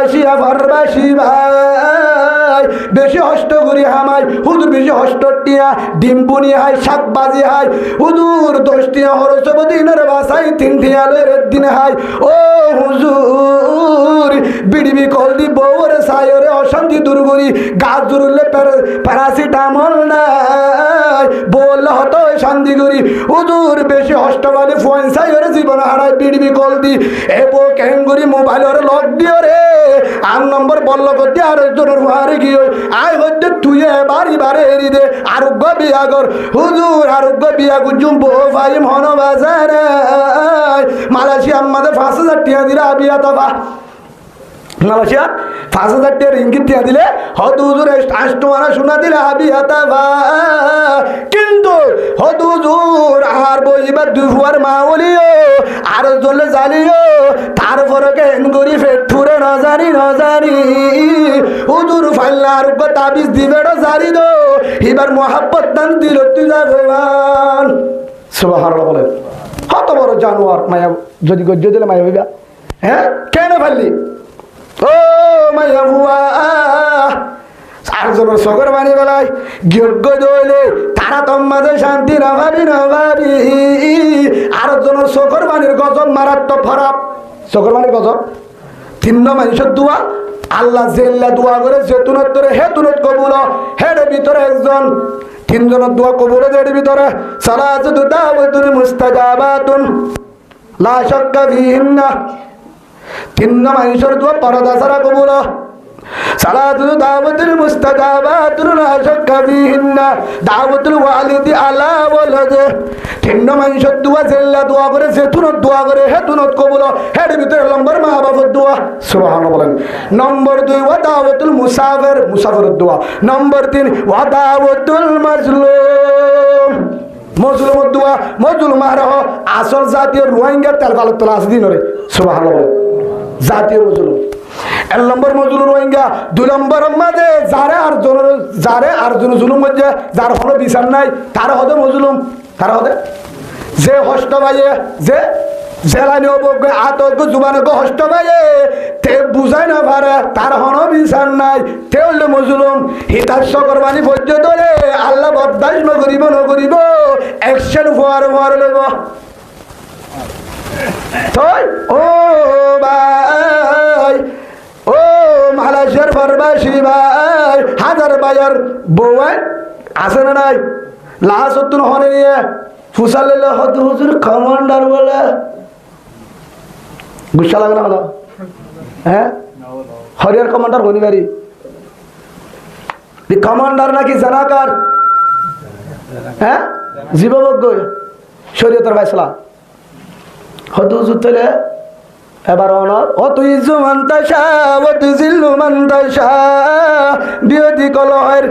Malaysia ফরবাসি ভাই বেশি host করি হামাই হুজুর বেশি হষ্টটিয়া ডিম বুনি হাই শাক বাজি হাই হুজুর 10টিয়া হরসব দিনের বাসাই 3টিয়া লের দিন হাই ও হুজুর বিড়িবি কল দি বউরে সায়রে অশান্তি দূর করি গাছ জুরুলে প্যারাসিটামল নাই বললে হতো শান্তি করি হুজুর বেশি হষ্ট মানে ফোন সায়রে জীবন হারাই বিড়িবি কল দি এবো ক্যাঙ্গুরি মোবাইলের লক দিও রে আর নম্বর বলল করতে আর জনের হারে গিয়ে আয় হচ্ছে তুই বাড়ি বারে এরি দে আরোগ্য বিয়াগর হুজুর আরোগ্য বিয়াগুর জুম্বো ভাই মন বাজার মালয়েশিয়া আমাদের 5,000 টাকা দিলে বিয়া তবা মালয়েশিয়া 5,000 টাকা রিঙ্গিত টাকা দিলে হয়তো হুজুর আষ্টমানা শোনা দিলে বিয়া তবা কিন্তু হয়তো হুজুর আর বইবার দুই ফুয়ার মা বলিও আর জলে জ্বালিও তারপরে কেন করি ফেট ফুরে নজারি হুজুর ফাইল্লা আরোগ্য তাবিজ দিবে জারি দো এবার মহাব্বত দান দিল তুই যা ভগবান সুবহানাল্লাহ বলেন কত বড় জানোয়ার মায়া যদি গজ্জ দিলে মায়া হইবা হ্যাঁ কেন ফেললি ও মায়া বুয়া চারজনের সকর বানি বেলায় যোগ্য দইলে তারা তোমাদের শান্তি নভাবি আর জনের সকর বাণীর গজব মারাত্মক খারাপ সকর বাণীর গজব 3 মানুষের দোয়া আল্লাহ জেল্লা দোয়া করে যেতুনত তোরে হেতুনত কবুল হেড ভিতরে একজন 3 জনের দোয়া কবুল হেড ভিতরে সালাতু দাওয়াতুল মুস্তাজাবাতুন লা শাক্কা ফিহিন্না 3 মানুষের দোয়া পরদা ছাড়া কবুল সালাতুল দাওয়াতুল মুস্তাজাবাতুন লা শাক্কা ফিহিন্না দাওয়াতুল ওয়ালিদি আলা ওয়ালাদে 3 মানুষের দোয়া জেল্লা দোয়া করে যেতুনত দোয়া করে হেতুনত কবুল হেড ভিতরে নম্বর মা বাবার দোয়া সুবহানাল্লাহ বলেন নম্বর 2 ওয়া দাওয়াতুল মুসাফিরের দোয়া নম্বর 3 ওয়া দাওয়াতুল মাজলুম মজলুমের দোয়া মজলুম আর আসল জাতীয় রোহিঙ্গা তেল ভালো তোলা আছে দিন রে সুবহানাল্লাহ বলেন জাতীয় মজলুম 1 নম্বর মজলুম রোহিঙ্গা 2 নম্বর মাঝে যারে আর জন জুলুম হচ্ছে যার কোনো বিচার নাই তার হদে মজলুম তার হদে যে হষ্ট বাজে যে জেলানি অবজ্ঞ আতজ্ঞ জুবানজ্ঞ হষ্ট বাজে তে বুঝাই না পারে তার হনো বিচার নাই তে হইলে মজলুম হিতাস্য করবানি পর্যন্ত আল্লাহ বরদাস্ত নকরিব অ্যাকশন ফোয়ার লইব তাই ও ভাই ও মালয়েশিয়ার ফরবাসি ভাই হাজার বাজার বউয়াই আছে না নাই লাশ হতুন হনে নিয়ে ফুসালে হতো হুজুর কমান্ডার বলে গুসা লাগে না হলো হ্যাঁ হরিয়ার কমান্ডার হনিবারি কমান্ডার নাকি জানাকার হ্যাঁ জীববজ্ঞ শরীয়তের ফয়সালা হতো হুজুর তাহলে এবার অনর ও তুই জুমান্তাশা ও তুই জিল্লু মান্তাশা বিয়তি কলহের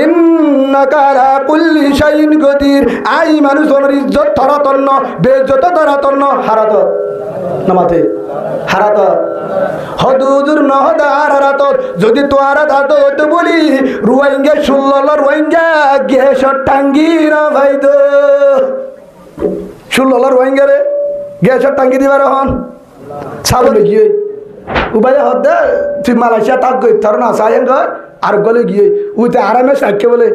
ইন্নাকা আলা কুল্লি শাইইন কদির আই মানুষের ইজ্জত ধরাতন্ন বেইজ্জত ধরাতন্ন হারাত নামাতে হারাত হদুজুর নহদার হারাত যদি তোয়ারা দাত তো বলি রোহিঙ্গা 16 রোহিঙ্গা গেশর টাঙ্গি না ভাইদো 16 রোহিঙ্গা রে গেশর টাঙ্গি দিবার হন ছাগলে গিয়ে উবাই হদে তুই মালয়েশিয়া তাক গই ধর না সায়ন গয় আর গলে গিয়ে উইতে আরামে সাক্ষে বলে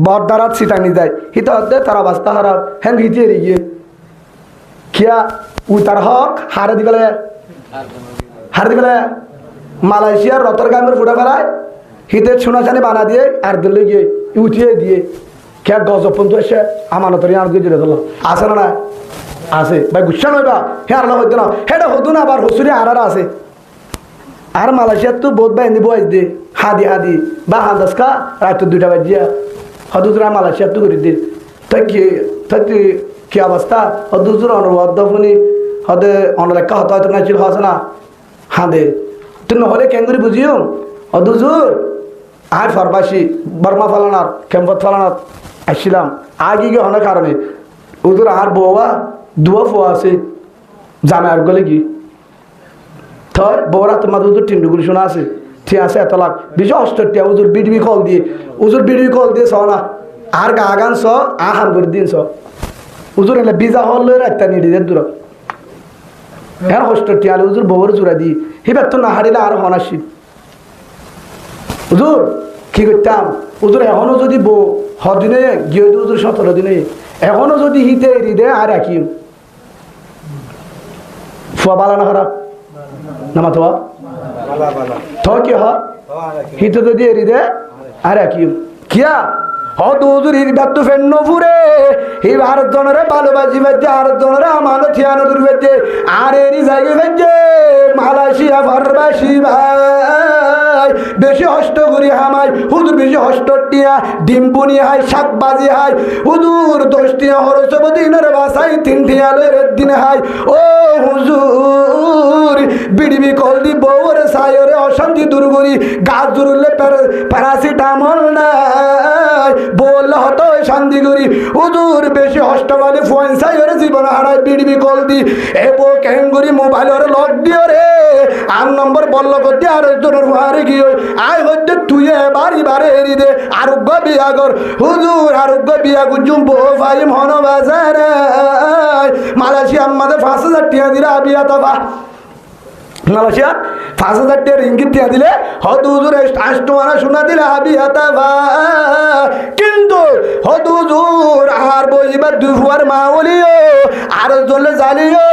বড়দারাত সিটানি যায় হিতে হদে তারা বাস্তা হারা হ্যাঁ গিয়ে গিয়ে কিয়া উই তার হক হারে দিগলে মালয়েশিয়ার রতরগামের ফুটা ফেলায় হিতে সোনাচানি বানা দিয়ে আর দিলে গিয়ে উঠিয়ে দিয়ে কে গজব পর্যন্ত এসে আমানতর আর দিয়ে দিলে দিল আছে না আছে ভাই গুসা নইবা হে আর হইতো না হেটা হতো না আবার হসুরি আরারা আছে আর মালয়েশিয়ার তো বহুত ভাই এনে বয়স দে হাদি বা হাদাসকা রাত 2টা বাজিয়া হদুজরা মালয়েশিয়ার তো করে দে তাই কি অবস্থা হদুজুর অনবদ্দফুনি হদে অনলেখা হতো হয়তো না ছিল হসে না হাদে তুই নহলে কেঙ্গুরি বুঝিও হদুজুর আর ফরবাসি বর্মা ফালানার ক্যাম্পত ফালানার আসছিলাম আগে গিয়ে অনেক কারণে উজুর আর বউয়া দুয়া ফোয়া আছে জানা আর গলে কি থর বউরা তোমাদের উজুর টিন্ডুগুলি শোনা আছে ঠিক আছে এত লাখ বিশ অষ্টটিয়া উজুর বিডিবি কল দিয়ে স না আর গা গান স আহান করে দিন স উজুর এলে বিজা হল লই রাখতা নিয়ে দূর হ্যাঁ অষ্টটিয়া উজুর বউর জোড়া দি হিবার তো না হারিলে আর হনাসি হুজুর কি করতাম হুজুর এখনো যদি হদিনে গিয়ে হুজুর 17 দিনে এখনো যদি হিতে হৃদে আর রাখিম ফুয়া বালা না খারাপ নামা তো কি হ হিতে যদি হৃদে আর রাখিম কিয়া হয়তো হুজুর হিরবাত তো ফেন্ন ফুরে এই ভারত জনরে ভালোবাসি বেজে আর জনরে আমানো থিয়ানো দূর বেজে আর এরই জায়গা বেজে মালয়েশিয়া ফরবাসি ভাই বেশি হষ্ট করি হামাই হুজুর বেশি হষ্টটিয়া ডিম্পুনি হাই শাকবাজি হাই হুজুর 10টিয়া হরসব দিনের বাসাই 3টিয়ালের দিন হাই ও হুজুর বিড়িবি কল দি বউরে সায়রে অশান্তি দূর করি গাছ জুড়লে প্যারাসিটামল নাই বললে হতো শান্তি করি হুজুর বেশি হষ্ট মানে ফোন সায়রে জীবন হারাই বিড়িবি কল দি এবো ক্যাঙ্গুরি মোবাইলের লক দিও রে আর নম্বর বলল করতে আর জনের হারে গিয়ে আয় হচ্ছে তুই বাড়ি বারে এরি দে আরোগ্য বিয়া কর হুজুর আরোগ্য বিয়া করছুম বউ ভাই মন বাজার মালয়েশিয়া আমাদের 5,000 টাকা দিলে বিয়া তবা মালয়েশিয়া 5,000 টাকা রিঙ্গিত টিয়া দিলে হয়তো হুজুর 8 টাকা শোনা দিলে বিয়া তবা কিন্তু হয়তো হুজুর আর বইবার দুপুয়ার মা বলিও আর জলে জ্বালিও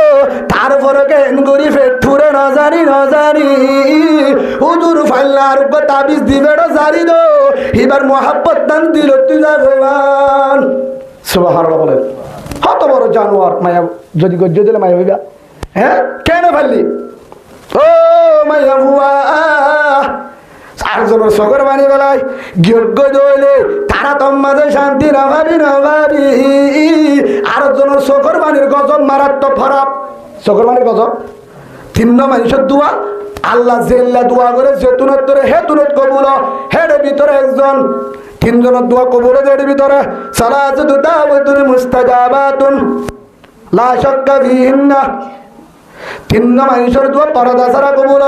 তারপরে কেন করি ফেট ফুরে না জানি হুজুর ফাইল্লা আরোগ্য তাবিজ দিবে জারি দো এবার মহাব্বত দান দিল তুই যা ভগবান সুবহানাল্লাহ বলেন কত বড় জানোয়ার মায়া যদি গজ্জ দিলে মায়া হইবা হ্যাঁ কেন ফেললি ও মায়া বুয়া আর জনের সগর বানি বেলায় যোগ্য দইলে তারা তোমাদের শান্তি না ভাবি আর জনের সগর বানির গজব মারাত্মক খারাপ সগর বানির গজব 3 মানুষের দোয়া আল্লাহ জেল্লা দোয়া করে যেতুনত তোরে হেতুনত কবুল হেড ভিতরে একজন 3 জনের দোয়া কবুল হেড ভিতরে সালাতু দাওয়াতুল মুস্তাজাবাতুন লা শাক্কা ফিহিন্না 3 মানুষের দোয়া পরদা ছাড়া কবুল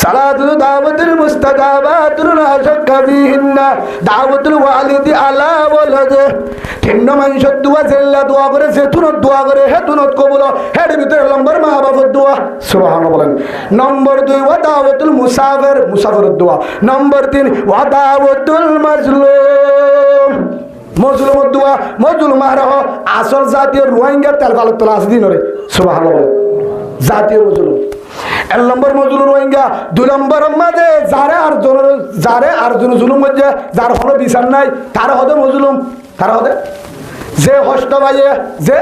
সালাতু দাওয়াতুল মুস্তাজাবাতুন লা শাক্কা ফিহিন্না দাওয়াতুল ওয়ালিদি আলা ওয়ালাদে 3 মানুষের দোয়া জেল্লা দোয়া করে যেতুনত দোয়া করে হেতুনত কবুল হেড ভিতরে নম্বর মা বাবার দোয়া সুবহানাল্লাহ বলেন নম্বর 2 ওয়া দাওয়াতুল মুসাফিরের দোয়া নম্বর 3 ওয়া দাওয়াতুল মাজলুম মজলুমের দোয়া মজলুম মারহ আসল জাতীয় রোহিঙ্গা তেল ফালত তোলা আছে দিনরে সুবহানাল্লাহ বলেন জাতীয় মজলুম 1 নম্বর মজলুম রোহিঙ্গা 2 নম্বর মাঝে যারে আর জন জুলুম মধ্যে যার হলো বিচার নাই তার হদে মজলুম তার হদে যে হষ্ট ভাইয়ে যে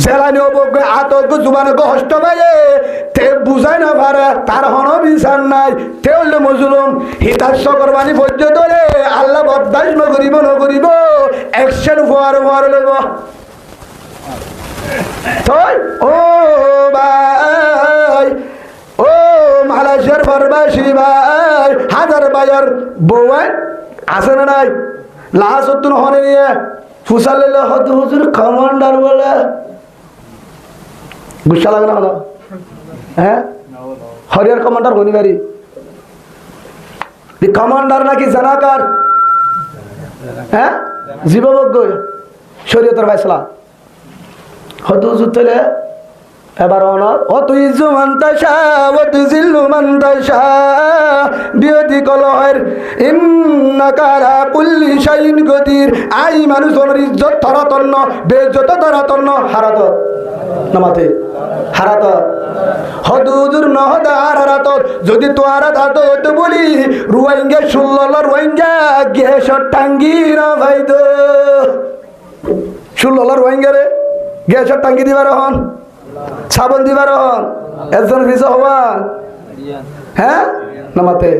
জেলানি অবজ্ঞ আতজ্ঞ জুবানজ্ঞ হষ্ট ভাইয়ে তে বুঝাই না পারে তার হনো বিচার নাই তে হলে মজলুম হিতাশ করবানি পর্যন্ত আল্লাহ বরদাস্ত নকরিব অ্যাকশন ফোয়ার লইব ও ভাই ও মালয়েশিয়ার ফরবাসী ভাই হাজার ভাইয়ার বউ আছে না নাই লাশ হতুন হনে নিয়ে ফুসালে হত হুজুর কমান্ডার বলে গুসা লাগে না হলো হ্যাঁ হরিয়ার কমান্ডার হনিবারি কমান্ডার নাকি জানাকার হ্যাঁ জীববজ্ঞ শরীয়তের ফায়সালা হত হুজুর তলে এবার অনর ও তুই জুমান্তাশা ও তুই জিল্লু মান্তাশা বিয়তি কলহের ইন্নাকা আলা কুল্লি শাইইন কদির আই মানুষের ইজ্জত ধরাতন্ন বেইজ্জত ধরাতন্ন হারাত নামাতে হারাত হদুজুর নহদার হারাত যদি তো হারাত তো বলি রোহিঙ্গা শুল্লল রোহিঙ্গা গেছ টাঙ্গি না ভাইদ শুল্লল রোহিঙ্গা রে গেছ টাঙ্গি দিবার হন সাবন দিবার হন একজন ভিসা হবান হ্যাঁ নামাতে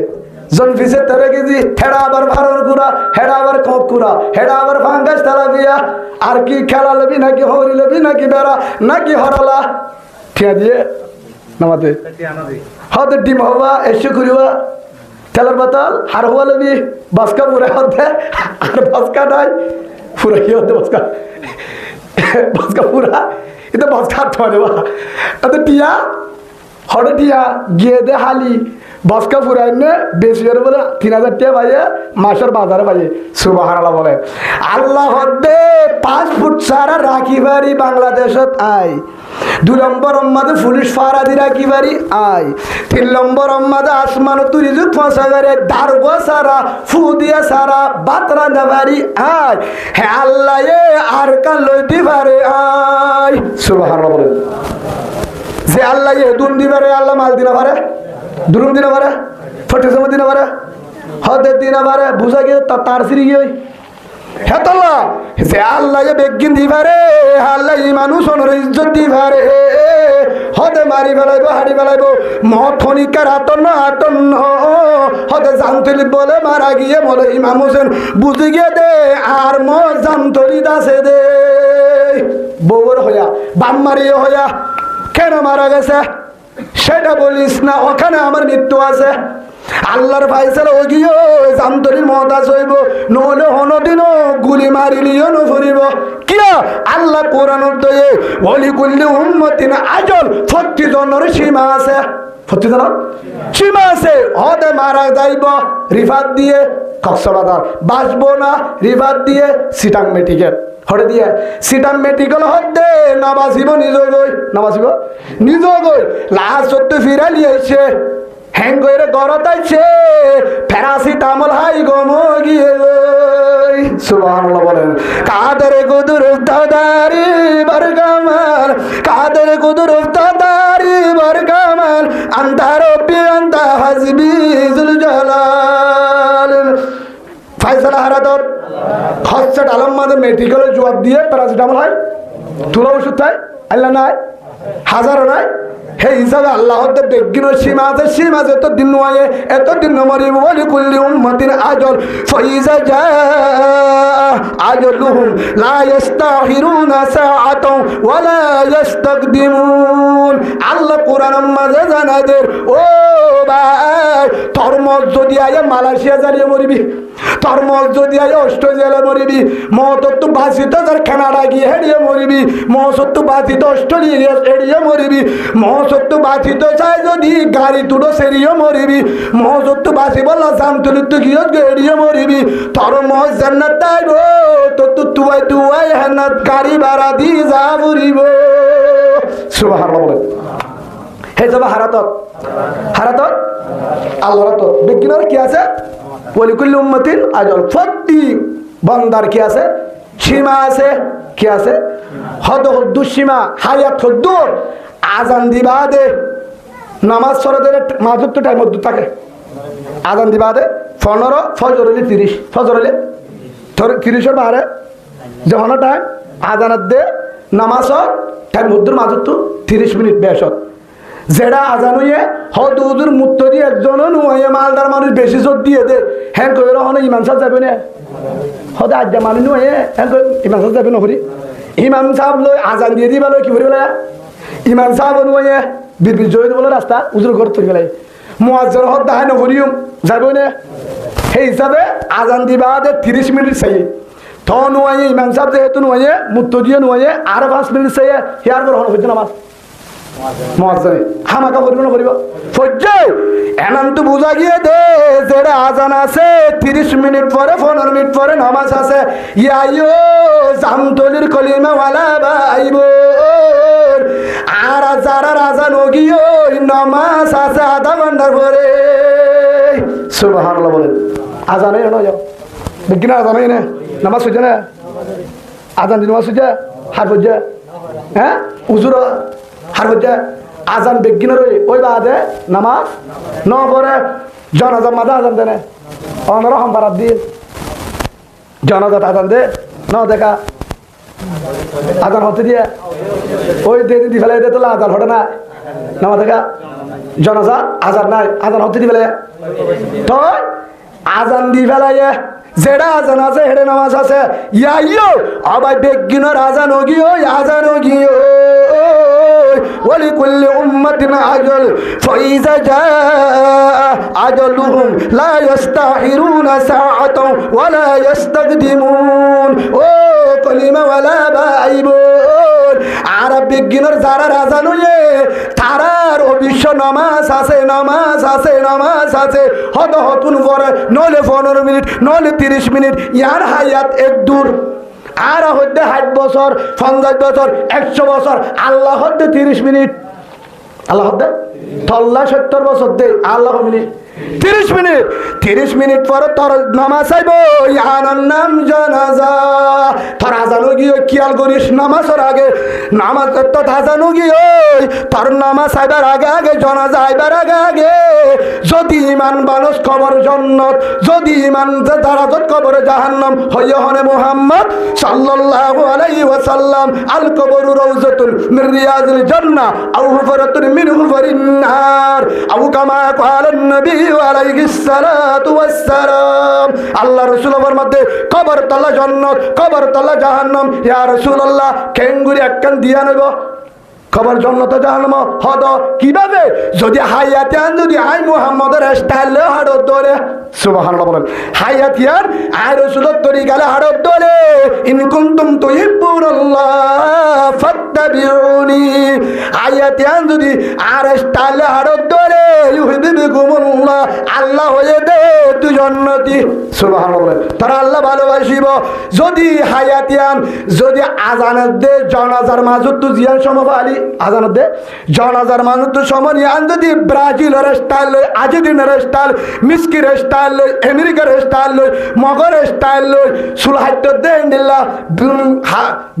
জন ভিসে 13 কেজি হেডা আবার ভারর কুড়া হেডা আবার কপ কুড়া হেডা আবার ফাঙ্গাস তালাবিয়া আর কি খেলা লবি নাকি হরি লবি নাকি বেড়া নাকি হরালা ঠিয়া দিয়ে নামাতে হতে ডিম হবা এসে করিবা তেলের বোতল আর হওয়া লবি বাসকা পুরা হতে আর বাসকা নাই পুরা কি হতে বাসকা পুরা এটা বাসকা থাকতে পারে বা টিয়া হরে টিয়া গিয়ে দে হালি বসকা ফুরাই না বেশি করে বলে 3000 টাকা পাইয়ে মাসের বাজারে পাইয়ে সুবহানাল্লাহ বলে আল্লাহ হদ্দে 5 ফুট সারা রাখি বাড়ি বাংলাদেশত আই 2 নম্বর আমাদের পুলিশ ফারাদি রাখি বাড়ি আই 3 নম্বর আমাদের আসমান তুরিজুত ফসাগারে দারগো সারা ফুদিয়া সারা বাতরা বাড়ি আই হে আল্লাহ এ আর কাল লইতে পারে আই সুবহানাল্লাহ বলে যে আল্লাহ এ দুন দিবারে আল্লাহ মাল দিনা পারে দুরুম দিনা পারে ফটে সময় দিনা পারে হদে দিনা পারে বুঝা গিয়ে তার সিরি গিয়ে হেতলা যে আল্লাহ এ বেগিন দিবারে আল্লাহ মানুষ অনর ইজ্জত দিবারে হদে মারি ফেলাইব হাড়ি ফেলাইব মথনিকার আতন্ন হদে জামতলি বলে মারা গিয়ে বলে ইমাম হোসেন বুঝি গিয়ে দে আর জামতলি দাসে দে বউর হইয়া বাম্মারিয়ে হইয়া কেন মারা গেছে সেটা বলিস না ওখানে আমার মৃত্যু আছে আল্লাহর ফায়সালা ও গিয়ে জামতলির মহতাজ হইব নহলে হনদিনও গুলি মারিলিও নফরিব কিয়া আল্লাহ কোরআনত দয়ে ওলি কুল্লি উম্মতিন আজল 40 জনের সীমা আছে 40 জনের সীমা আছে হদে মারা যাইব রিফাত দিয়ে কক্সবাজার বাসবো না রিফাত দিয়ে সিটাং মেডিকেল হরে দিয়ে সিটাং মেডিকেল হদে নাবাসিব নিজ গই লাস্ট হতে ফিরা লিয়েছে হ্যাং করে গরত আছে প্যারাসিটামল হাই গম গিয়ে সুবহানাল্লাহ বলেন কাদের কুদুর দাদারি বরকামাল কাদের কুদুর দাদারি বরকামাল আনতা রব্বি আনতা হাসবি জুল জালাল ফায়সালা হারাদত খসট আলমমাদ মেডিকেল জবাব দিয়ে প্যারাসিটামল হয় তুলা ওষুধ হয় আল্লাহ নাই হাজারো নাই হে হিসাবে আল্লাহ বেগিন সীমা আছে এত দিন নয় এত দিন মরিব বলি কুল্লি উম্মতিন আজল ফাইজা জা আজলুহুম লা ইস্তাখিরুনা সাআতাও ওয়ালা ইস্তাকদিমুন আল্লাহ কোরআনের মাঝে জানাদের ও ভাই তরমজ যদি আয় মালয়েশিয়া জারিয়ে মরিবি তরমজ যদি আয় অস্ট্রেলিয়া মরিবি মহতত্ব বাসিত যার কানাডা গিয়ে হেরিয়ে মরিবি মহসত্ব বাসিত অস্ট্রেলিয়া হেরিয়ে মরিবি মহসত্ব বাসিত চাই যদি গাড়ি তুটো সেরিয়ে মরিবি মহসত্ব বাসি বললা জামতলিত গিয়ে হেরিয়ে মরিবি তরমজ জান্নাত তাইব তো তুয়াই হান্নাত গাড়ি ভাড়া দি যা মরিব সুবহানাল্লাহ বলে হে যাবা হারাতত আল্লাহর তো বিজ্ঞানের কি আছে ওয়ালিকুল্লি উম্মতিন আজল প্রতি বান্দার কি আছে সীমা আছে কি আছে হদ্দুর সীমা হায়াত হদ্দুর আজান দিবা দে নামাজ সরদের মাঝুর তো টাইম হদ্দুর থাকে আজান দিবা দে 15 ফজর হলে 30 ফজর হলে 30 বারে যখন টাইম আজানাত দে নামাজ টাইম হদ্দুর মাঝুর তো 30 মিনিট বেশত যেটা আজান হইয়ে হদুদুর মুত্ত দিয়ে একজনও নুয়ে মালদার মানুষ বেশি জোর দিয়ে দে হ্যাঁ কই হন ইমাম সাহেব যাবে না হদে আজ্জা মানুষ নুয়ে হ্যাঁ ইমাম সাহেব যাবে না করি ইমাম সাহেব লই আজান দিয়ে দিবা লই কি করি বলে ইমাম সাহেব নুয়ে বিবির জয় বলে রাস্তা উজুর ঘর তৈরি গেলে মুয়াজ্জিন হদ দাহাই নকরিম যাবে না সেই হিসাবে আজান দিবা দে 30 মিনিট চাই তো নুয়ে ইমাম সাহেব যেহেতু নুয়ে মুত্ত দিয়ে নুয়ে আর 5 মিনিট চাই হিয়ার পর হন হইছে নামাজ মুয়াজ্জিন হামাকা করিব না করিব ফজ্জে এনান তো বুঝা গিয়ে দে যেটা আজান আছে 30 মিনিট পরে 15 মিনিট পরে নামাজ আছে ইয়াইও জামতলির কলিমা ওয়ালা ভাইব আর যারা আজান গিয়ে নামাজ আছে আধা ঘন্টার পরে সুবহানাল্লাহ বলেন আজানে না যাও বিজ্ঞান আজানে না নামাজ হইছে না আজান নামাজ হইছে হার হইছে হ্যাঁ উজুর হার হইছে আজান বেগিনের ওই বাদে নামাজ ন পরে জনাজা মাঝে আজান দেনে অন্যরকম বারাত দিয়ে জনাজাত আজান দে ন দেখা আজান হতে দিয়ে ওই দি ফেলে দে তোলা আজান হটে না নামা দেখা জনাজা আজান নাই আজান হতে দি ফেলে তো আজান দি ফেলাইয়ে যেটা আজান আছে হেডে নামাজ আছে ইয়াইও আবার বেগিনের আজান গিয়ে আজান গিয়ে ولكل أمة أجل فإذا جاء أجلهم لا يستأخرون ساعة ولا يستقدمون كلمة ولا بايبون আরব বিজ্ঞানের যারা রাজানো তারা আর অবশ্য নামাজ আছে নামাজ আছে নামাজ আছে হত হতুন পরে নইলে 15 মিনিট নইলে 30 মিনিট ইয়ার হায়াত এক দূর আর হইতে 60 বছর 50 বছর 100 বছর আল্লাহ হইতে 30 মিনিট আল্লাহ হইতে 70 বছর দে আল্লাহ মিনিট 30 মিনিট পর তোর নামাজ আইব ইয়ানার নাম জানাজা তোর আজানো গিয়ে খেয়াল করিস নামাজের আগে নামাজ তো আজানো গিয়ে তোর নামাজ আইবার আগে আগে জানাজা আইবার আগে আগে যদি ইমান বানস কবর জান্নাত যদি ইমান দারাজত কবরে জাহান্নাম হইয়া হনে মুহাম্মদ সাল্লাল্লাহু আলাইহি ওয়াসাল্লাম আল কবরু রাউজাতুন মিন রিয়াজিল জান্নাহ আও হুফরাতুন মিন হুফারিন নার আও কামা ক্বালান নবী আলাইহিস সালাতু ওয়াস সালাম আল্লাহ রাসূলের মধ্যে কবর তলা জান্নাত কবর তলা জাহান্নাম ইয়া রাসূলুল্লাহ কেঙ্গুরি একখান দিয়া নেব কবর জান্নাত জাহান্নাম হদ কিভাবে যদি হায়াতিয়ান যদি আই মুহাম্মদের স্টাইল হাড় ধরে সুবহানাল্লাহ বলেন হায়াতিয়ান আই রাসূলের তরিকালে হাড় ধরে ইন কুনতুম তুহিব্বুনাল্লাহ ফাত্তাবিউনি হায়াতিয়ান যদি আর স্টাইল হাড় ধরে ইউহিব্বুকুমুল্লাহ আল্লাহ হয়ে দে তুই জান্নাতি সুবহানাল্লাহ বলেন তারা আল্লাহ ভালোবাসিব যদি হায়াতিয়ান যদি আজানের দে জানাজার মাঝত তো জিয়ান সমবালি আজানের দে জানাজার মানুষ তো সময় আন যদি ব্রাজিলের স্টাইল লই আর্জেন্টিনার স্টাইল মিস্কির স্টাইল লই আমেরিকার স্টাইল লই মগর স্টাইল লই সুলহাইত দে নিল্লা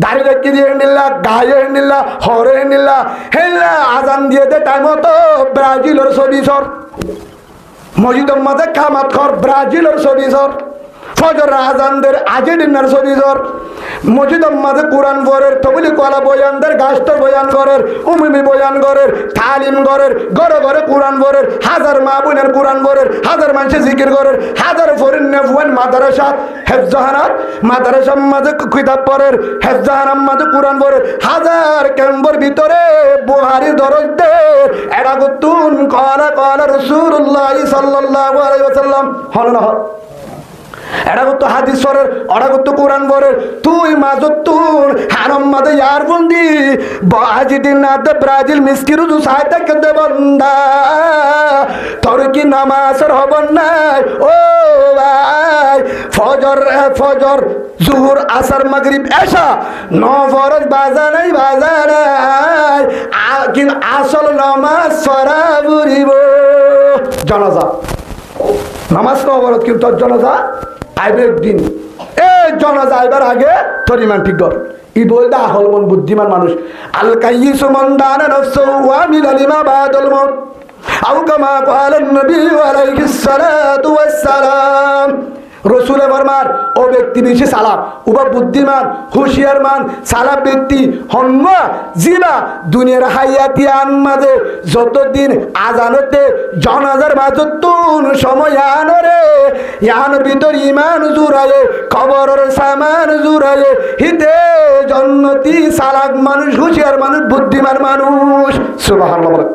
দাড়ি রেখে দিয়ে নিল্লা গায়ে নিল্লা হরে নিল্লা হেল্লা আজান দিয়ে দে টাইম তো ব্রাজিলের ছবি সর মসজিদের মাঝে কামাত কর ব্রাজিলের ছবি সর ফজর আজানদের আর্জেন্টিনার ছবি সর মসজিদের মাঝে কোরআন পড়ের তবলি কলা বয়ানদের গাছটা বয়ান করের উমিমি বয়ান করের তালিম করের ঘরে ঘরে কোরআন পড়ের হাজার মা বোনের কোরআন পড়ের হাজার মানুষের জিকির করের হাজার ফরিন নেফওয়ান মাদ্রাসা হেফজাহানাত মাদ্রাসার মাঝে কিতাব পড়ের হেফজাহানার মাঝে কোরআন পড়ের হাজার ক্যাম্পের ভিতরে বুহারি দরজদের এরা গুতুন কলা কলা রাসূলুল্লাহ সাল্লাল্লাহু আলাইহি ওয়াসাল্লাম হল না হল এটা করতো হাদিস সরের ওরা করতো কোরআন বরের তুই মাজত তুর হারম মাদে ইয়ার বন্দি বাজি দিন নাতে ব্রাজিল মিসকিরু তু সাইতে কেদে বন্দা তোর কি নামাজের হবন নাই ও ভাই ফজর ফজর জোহর আসর মাগরিব এশা ন ফরজ বাজা নাই কিন্তু আসল নামাজ সরা বুড়িব জানাজা নামাজ তো অবরোধ কিন্তু তোর জানাজা আইবে একদিন এই জানাজা আইবার আগে তোর ইমান ঠিক কর ই বলতে আহল মন বুদ্ধিমান মানুষ আল কাইয়িসু মান দানা নাফসুহু ওয়া মিনাল লিমা বাদাল মাউত আও কামা ক্বালান নবী আলাইহিস সালাতু ওয়াস সালাম রসুলে ফরমান ও ব্যক্তি বেশি সালাম উবা বুদ্ধিমান হুঁশিয়ার মান সালাম ব্যক্তি হন্য জিবা দুনিয়ার হায়াতিয়ান মাঝে যতদিন আজানতে জানাজার মাঝতুন সময় আনরে ইয়ান ভিতর ইমান জুরায়ে কবরের সামান জুরায়ে হিতে জন্নতি সালাক মানুষ হুঁশিয়ার মানুষ বুদ্ধিমান মানুষ সুবহানাল্লাহ।